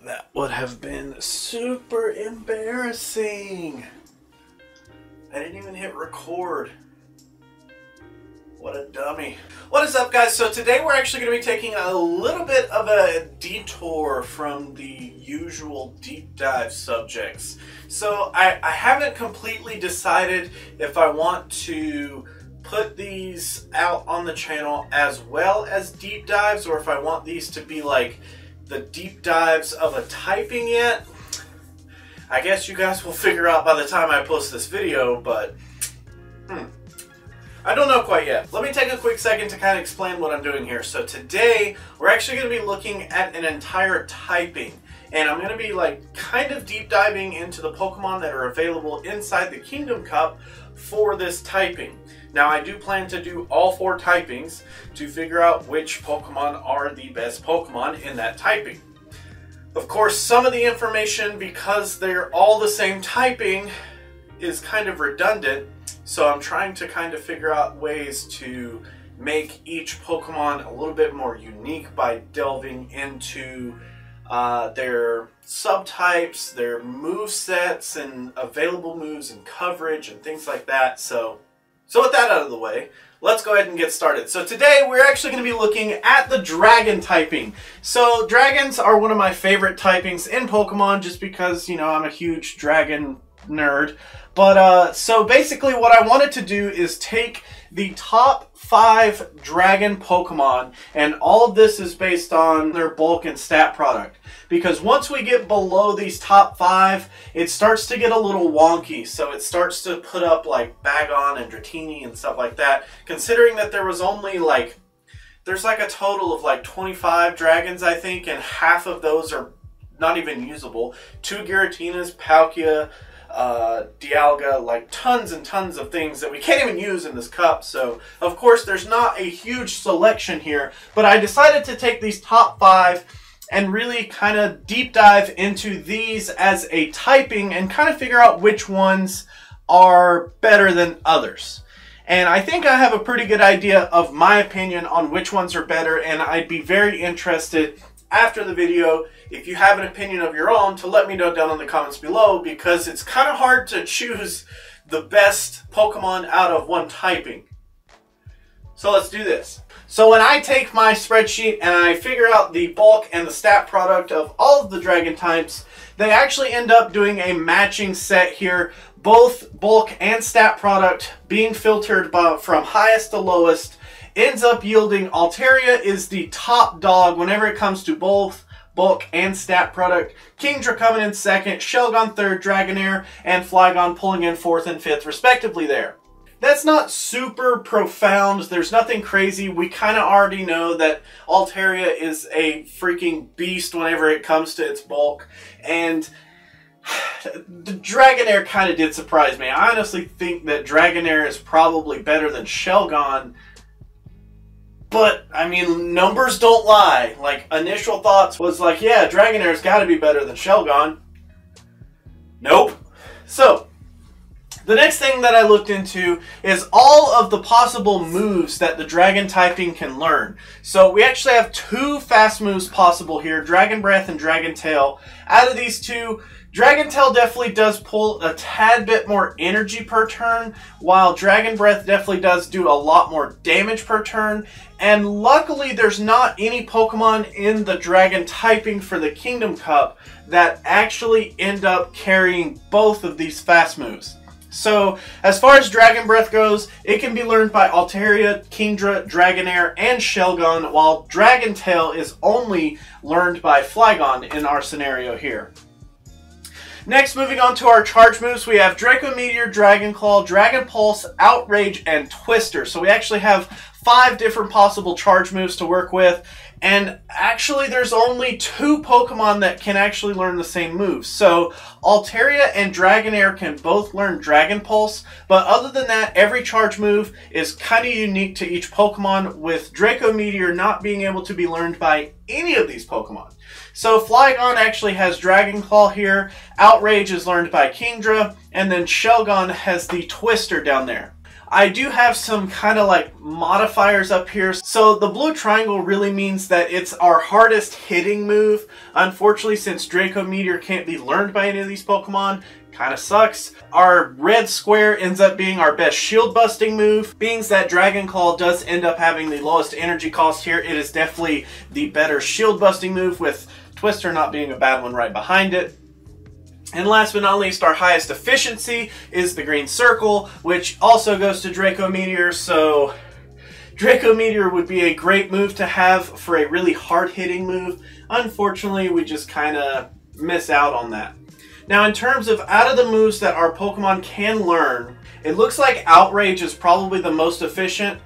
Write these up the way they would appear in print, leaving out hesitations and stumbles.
That would have been super embarrassing. I didn't even hit record. What a dummy. What is up, guys? So today we're actually going to be taking a little bit of a detour from the usual deep dive subjects. So I haven't completely decided if I want to put these out on the channel as well as deep dives, or if I want these to be like the deep dives of a typing yet. I guess you guys will figure out by the time I post this video, but I don't know quite yet. Let me take a quick second to kind of explain what I'm doing here. So today, we're actually going to be looking at an entire typing. And I'm going to be like kind of deep diving into the Pokemon that are available inside the Kingdom Cup for this typing. Now I do plan to do all 4 typings to figure out which Pokemon are the best Pokemon in that typing. Of course, some of the information, because they're all the same typing, is kind of redundant. So I'm trying to kind of figure out ways to make each Pokemon a little bit more unique by delving into their subtypes, their movesets, and available moves and coverage and things like that. So with that out of the way, let's go ahead and get started. So today we're actually going to be looking at the dragon typing. So dragons are one of my favorite typings in Pokemon just because, you know, I'm a huge dragon nerd. But so basically what I wanted to do is take the top 5 dragon Pokemon, and all of this is based on their bulk and stat product. Because once we get below these top 5, it starts to get a little wonky. So it starts to put up like Bagon and Dratini and stuff like that. Considering that there was only like, there's like a total of like 25 dragons, I think, and half of those are not even usable. 2 Giratinas, Palkia, Dialga, like tons and tons of things that we can't even use in this cup. So of course there's not a huge selection here, but I decided to take these top 5 and really kind of deep dive into these as a typing and kind of figure out which ones are better than others. And I think I have a pretty good idea of my opinion on which ones are better, and I'd be very interested after the video, if you have an opinion of your own, to let me know down in the comments below, because it's kind of hard to choose the best Pokemon out of one typing. So let's do this. So when I take my spreadsheet and I figure out the bulk and the stat product of all of the dragon types, they actually end up doing a matching set here, both bulk and stat product being filtered from highest to lowest. Ends up yielding Altaria is the top dog whenever it comes to both bulk and stat product. Kingdra coming in second, Shelgon third, Dragonair and Flygon pulling in 4th and 5th respectively there. That's not super profound. There's nothing crazy. We kind of already know that Altaria is a freaking beast whenever it comes to its bulk. And the Dragonair kind of did surprise me. I honestly think that Dragonair is probably better than Shelgon. But, I mean, numbers don't lie. Like, initial thoughts was like, yeah, Dragonair's got to be better than Shelgon. Nope. So, the next thing that I looked into is all of the possible moves that the dragon typing can learn. So, we actually have 2 fast moves possible here, Dragon Breath and Dragon Tail. Out of these 2, Dragon Tail definitely does pull a tad bit more energy per turn, while Dragon Breath definitely does do a lot more damage per turn. And luckily there's not any Pokemon in the dragon typing for the Kingdom Cup that actually end up carrying both of these fast moves. So as far as Dragon Breath goes, it can be learned by Altaria, Kingdra, Dragonair, and Shelgon, while Dragon Tail is only learned by Flygon in our scenario here. Next, moving on to our charge moves, we have Draco Meteor, Dragon Claw, Dragon Pulse, Outrage, and Twister. So we actually have 5 different possible charge moves to work with. And actually, there's only 2 Pokemon that can actually learn the same moves. So Altaria and Dragonair can both learn Dragon Pulse. But other than that, every charge move is kind of unique to each Pokemon, with Draco Meteor not being able to be learned by any of these Pokemon. So Flygon actually has Dragon Claw here, Outrage is learned by Kingdra, and then Shelgon has the Twister down there. I do have some kind of like modifiers up here. So the blue triangle really means that it's our hardest hitting move. Unfortunately, since Draco Meteor can't be learned by any of these Pokemon, kind of sucks. Our red square ends up being our best shield busting move. Being that Dragon Claw does end up having the lowest energy cost here, it is definitely the better shield busting move, with Twister not being a bad one right behind it. And last but not least, our highest efficiency is the green circle, which also goes to Draco Meteor. So Draco Meteor would be a great move to have for a really hard-hitting move. Unfortunately, we just kind of miss out on that. Now, in terms of out of the moves that our Pokemon can learn, it looks like Outrage is probably the most efficient.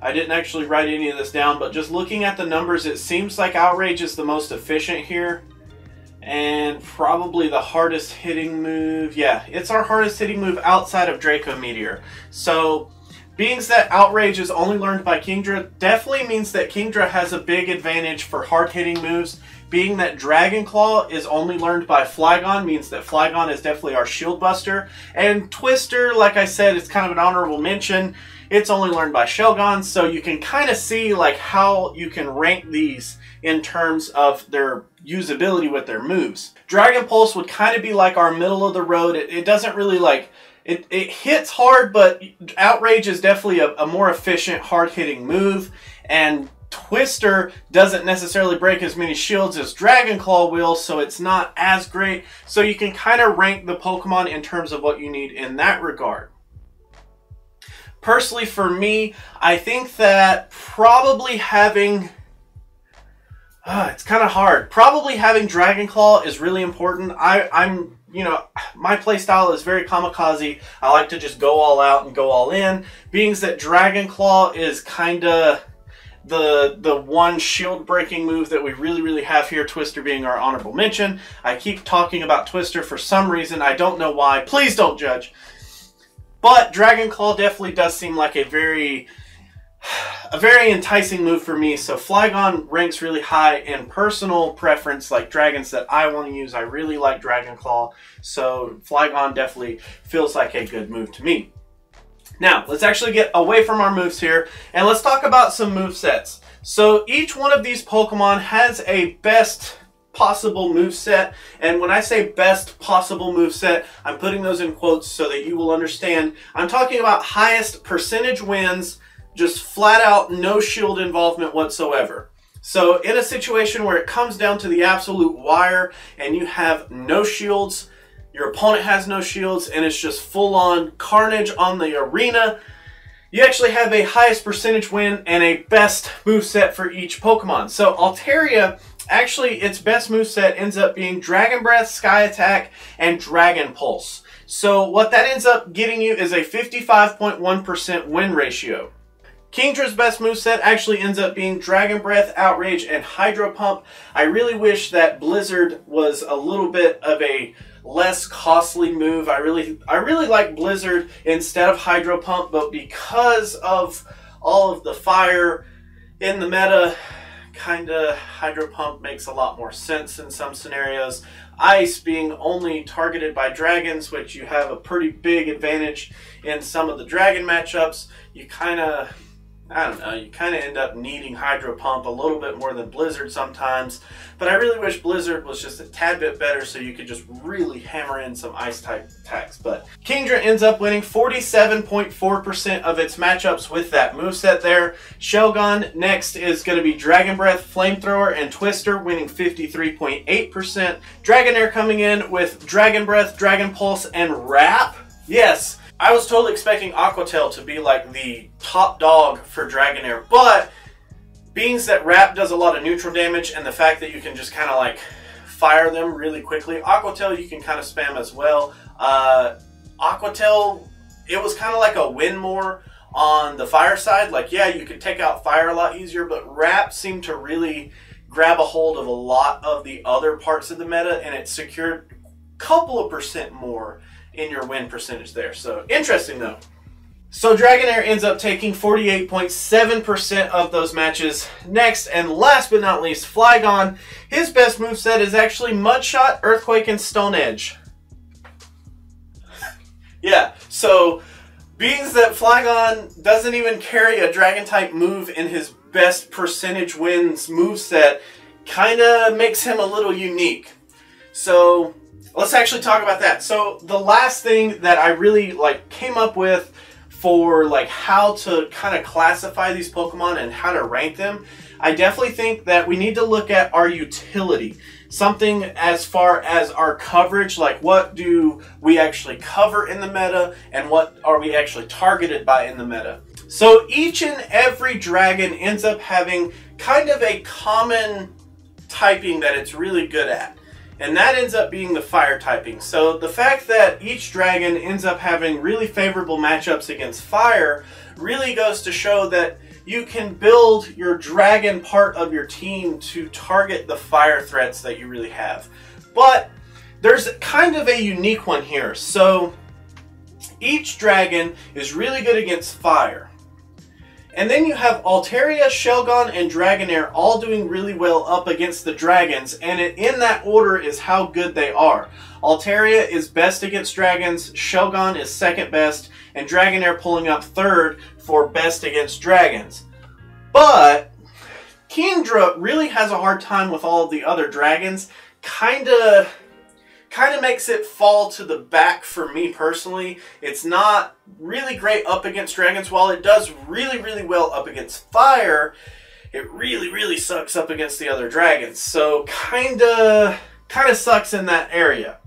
I didn't actually write any of this down, but just looking at the numbers, it seems like Outrage is the most efficient here. And probably the hardest hitting move. Yeah, it's our hardest hitting move outside of Draco Meteor. So, being that Outrage is only learned by Kingdra, definitely means that Kingdra has a big advantage for hard hitting moves. Being that Dragon Claw is only learned by Flygon means that Flygon is definitely our shield buster. And Twister, like I said, it's kind of an honorable mention. It's only learned by Shelgon, so you can kind of see like how you can rank these in terms of their usability with their moves. Dragon Pulse would kind of be like our middle of the road. It doesn't really like, it hits hard, but Outrage is definitely a more efficient hard-hitting move. And Twister doesn't necessarily break as many shields as Dragon Claw will, so it's not as great. So you can kind of rank the Pokemon in terms of what you need in that regard. Personally, for me, I think that probably having... it's kind of hard. Probably having Dragon Claw is really important. I'm, you know, my playstyle is very kamikaze. I like to just go all out and go all in. Being that Dragon Claw is kind of the one shield breaking move that we really have here, Twister being our honorable mention. I keep talking about Twister for some reason. I don't know why. Please don't judge. But Dragon Claw definitely does seem like a very enticing move for me. So Flygon ranks really high in personal preference, like dragons that I want to use. I really like Dragon Claw, so Flygon definitely feels like a good move to me. Now, let's actually get away from our moves here, and let's talk about some movesets. So each one of these Pokemon has a best possible moveset, and when I say best possible moveset, I'm putting those in quotes so that you will understand. I'm talking about highest percentage wins, just flat out no shield involvement whatsoever. So in a situation where it comes down to the absolute wire and you have no shields, your opponent has no shields, and it's just full on carnage on the arena, you actually have a highest percentage win and a best moveset for each Pokemon. So Altaria, actually its best moveset ends up being Dragon Breath, Sky Attack, and Dragon Pulse. So what that ends up getting you is a 55.1% win ratio. Kingdra's best moveset actually ends up being Dragon Breath, Outrage, and Hydro Pump. I really wish that Blizzard was a little bit of a less costly move. I really like Blizzard instead of Hydro Pump, but because of all of the fire in the meta, kinda Hydro Pump makes a lot more sense in some scenarios. Ice being only targeted by dragons, which you have a pretty big advantage in some of the dragon matchups, you kinda, I don't know, you kind of end up needing Hydro Pump a little bit more than Blizzard sometimes. But I really wish Blizzard was just a tad bit better so you could just really hammer in some Ice-type attacks. But Kingdra ends up winning 47.4% of its matchups with that moveset there. Shelgon next is going to be Dragon Breath, Flamethrower, and Twister, winning 53.8%. Dragonair coming in with Dragon Breath, Dragon Pulse, and Wrap. Yes! I was totally expecting Aquatail to be like the top dog for Dragonair, but being that Wrap does a lot of neutral damage and the fact that you can just kind of like fire them really quickly, Aquatail you can kind of spam as well. Aquatail, it was kind of like a win more on the fire side. Like, yeah, you could take out fire a lot easier, but Wrap seemed to really grab a hold of a lot of the other parts of the meta, and it secured a couple of percent more in your win percentage there. So interesting though. So Dragonair ends up taking 48.7% of those matches. Next and last but not least, Flygon. His best moveset is actually Mudshot, Earthquake, and Stone Edge. Yeah, so Being that Flygon doesn't even carry a dragon type move in his best percentage wins moveset, kind of makes him a little unique. So let's actually talk about that. So the last thing that I really came up with for how to kind of classify these Pokemon and how to rank them, I definitely think that we need to look at our utility. Something as far as our coverage, like what do we actually cover in the meta and what are we actually targeted by in the meta. So each and every dragon ends up having kind of a common typing that it's really good at. And that ends up being the fire typing. So the fact that each dragon ends up having really favorable matchups against fire really goes to show that you can build your dragon part of your team to target the fire threats that you really have. But there's kind of a unique one here. So each dragon is really good against fire. And then you have Altaria, Shelgon, and Dragonair all doing really well up against the dragons, and in that order is how good they are. Altaria is best against dragons, Shelgon is second best, and Dragonair pulling up third for best against dragons. But Kingdra really has a hard time with all of the other dragons. Kinda makes it fall to the back for me personally. It's not really great up against dragons. While it does really, really well up against fire, it really, really sucks up against the other dragons. So kinda sucks in that area.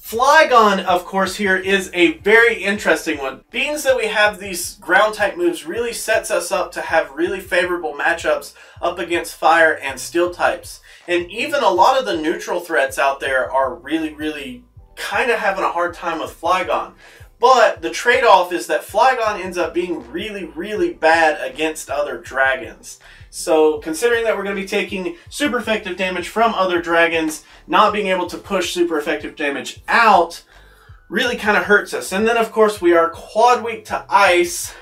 Flygon, of course, here is a very interesting one. Being that we have these ground type moves really sets us up to have really favorable matchups up against fire and steel types. And even a lot of the neutral threats out there are really, really kind of having a hard time with Flygon. But the trade-off is that Flygon ends up being really, really bad against other dragons. So considering that we're going to be taking super effective damage from other dragons, not being able to push super effective damage out really kind of hurts us. And then of course we are quad weak to ice,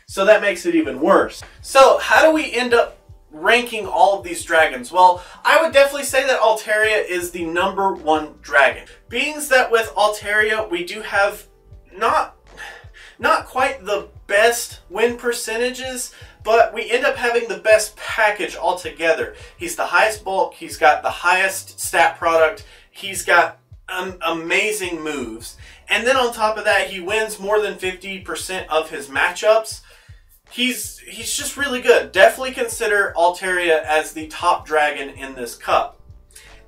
so that makes it even worse. So how do we end up ranking all of these dragons? Well, I would definitely say that Altaria is the #1 dragon. Being that with Altaria we do have not quite the best win percentages, but we end up having the best package altogether. He's the highest bulk, he's got the highest stat product, he's got amazing moves, and then on top of that he wins more than 50% of his matchups. He's just really good. Definitely consider Altaria as the top dragon in this cup.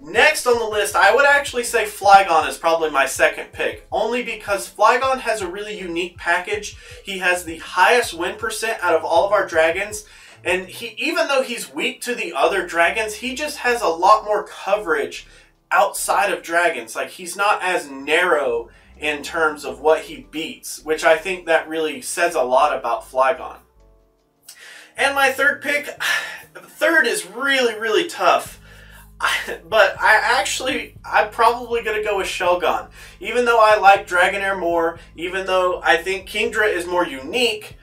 Next on the list, I would actually say Flygon is probably my second pick, only because Flygon has a really unique package. He has the highest win percent out of all of our dragons, and even though he's weak to the other dragons, he just has a lot more coverage outside of dragons. Like, he's not as narrow in terms of what he beats, which I think that really says a lot about Flygon. And my third pick, third is really, really tough. But I'm probably going to go with Shelgon. Even though I like Dragonair more, even though I think Kingdra is more unique,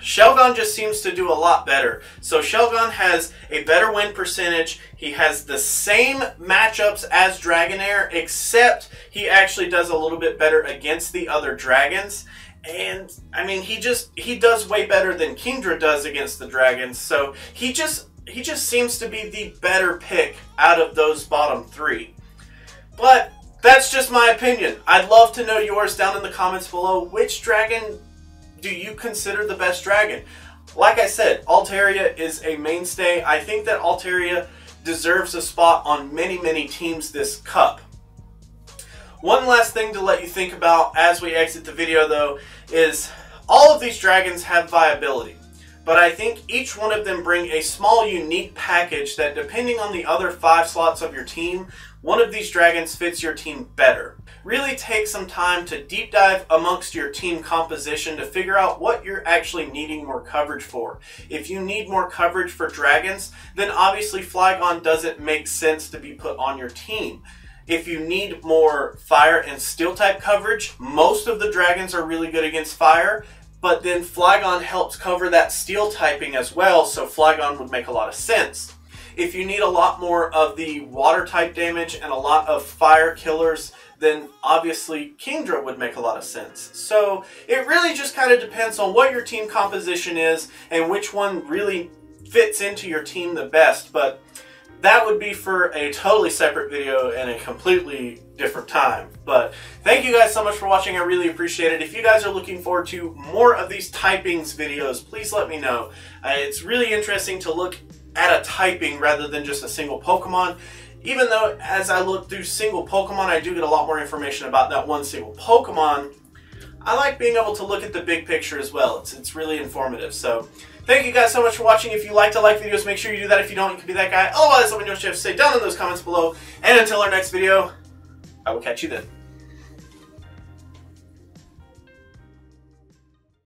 Shelgon just seems to do a lot better. So Shelgon has a better win percentage. He has the same matchups as Dragonair, except he actually does a little bit better against the other dragons. And, I mean, he does way better than Kingdra does against the dragons. So he just seems to be the better pick out of those bottom three. But that's just my opinion. I'd love to know yours down in the comments below. Which dragon do you consider the best dragon? Like I said, Altaria is a mainstay. I think that Altaria deserves a spot on many, many teams this cup. One last thing to let you think about as we exit the video, though, is all of these dragons have viability. But I think each one of them bring a small unique package that, depending on the other 5 slots of your team, one of these dragons fits your team better. Really take some time to deep dive amongst your team composition to figure out what you're actually needing more coverage for. If you need more coverage for dragons, then obviously Flygon doesn't make sense to be put on your team. If you need more fire and steel type coverage, most of the dragons are really good against fire, but then Flygon helps cover that steel typing as well, so Flygon would make a lot of sense. If you need a lot more of the water type damage and a lot of fire killers, then obviously Kingdra would make a lot of sense. So it really just kind of depends on what your team composition is and which one really fits into your team the best. But that would be for a totally separate video and a completely different time. But thank you guys so much for watching. I really appreciate it. If you guys are looking forward to more of these typings videos, please let me know. It's really interesting to look at a typing rather than just a single Pokemon. Even though as I look through single Pokemon, I do get a lot more information about that one single Pokemon. I like being able to look at the big picture as well. It's really informative. So thank you guys so much for watching. If you like to like videos, make sure you do that. If you don't, you can be that guy. Otherwise, let me know what you have to say down in those comments below. And until our next video, I will catch you then.